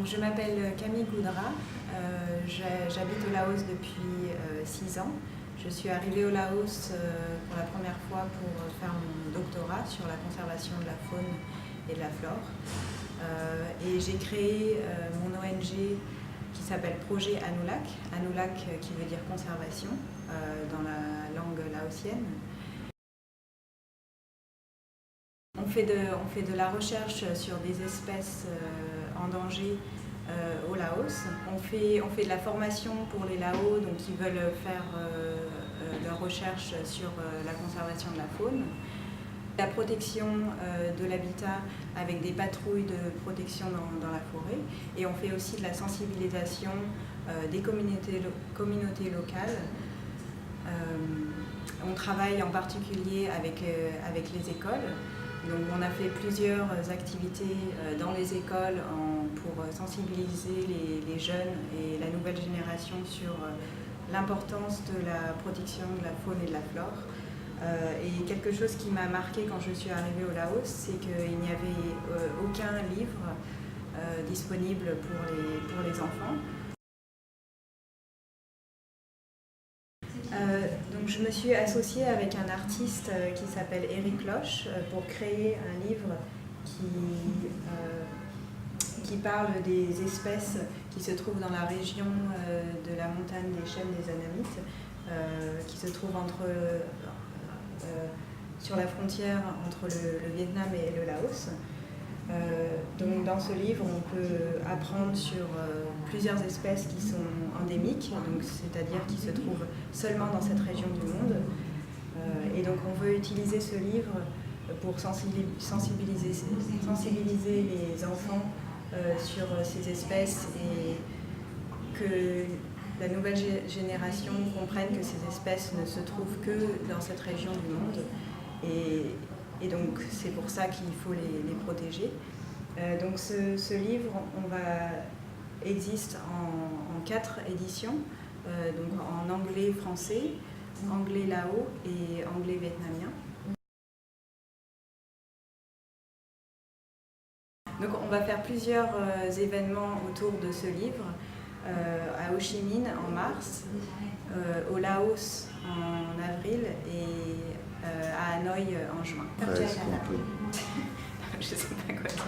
Donc, je m'appelle Camille Goudra, j'habite au Laos depuis 6 ans. Je suis arrivée au Laos pour la première fois pour faire mon doctorat sur la conservation de la faune et de la flore. Et j'ai créé mon ONG qui s'appelle Projet Anulak, Anulak qui veut dire conservation dans la langue laotienne. On fait de la recherche sur des espèces en danger au Laos. On fait de la formation pour les Lao, donc qui veulent faire leur recherche sur la conservation de la faune. La protection de l'habitat avec des patrouilles de protection dans la forêt. Et on fait aussi de la sensibilisation des communautés locales. On travaille en particulier avec les écoles. Donc on a fait plusieurs activités dans les écoles pour sensibiliser les jeunes et la nouvelle génération sur l'importance de la protection de la faune et de la flore. Et quelque chose qui m'a marqué quand je suis arrivée au Laos, c'est qu'il n'y avait aucun livre disponible pour les enfants. Donc je me suis associée avec un artiste qui s'appelle Eric Loche pour créer un livre qui parle des espèces qui se trouvent dans la région de la montagne des Chênes des Annamites, qui se trouve sur la frontière entre le Vietnam et le Laos. Donc dans ce livre, on peut apprendre sur plusieurs espèces qui sont endémiques, c'est-à-dire qui se trouvent seulement dans cette région du monde. Et donc on veut utiliser ce livre pour sensibiliser les enfants sur ces espèces et que la nouvelle génération comprenne que ces espèces ne se trouvent que dans cette région du monde. Et donc c'est pour ça qu'il faut les protéger. Donc ce livre existe en 4 éditions, donc en anglais français, anglais lao et anglais vietnamien. Donc on va faire plusieurs événements autour de ce livre, à Ho Chi Minh en mars, au Laos en avril et à Hanoï en juin. Ouais, Je sais pas quoi dire.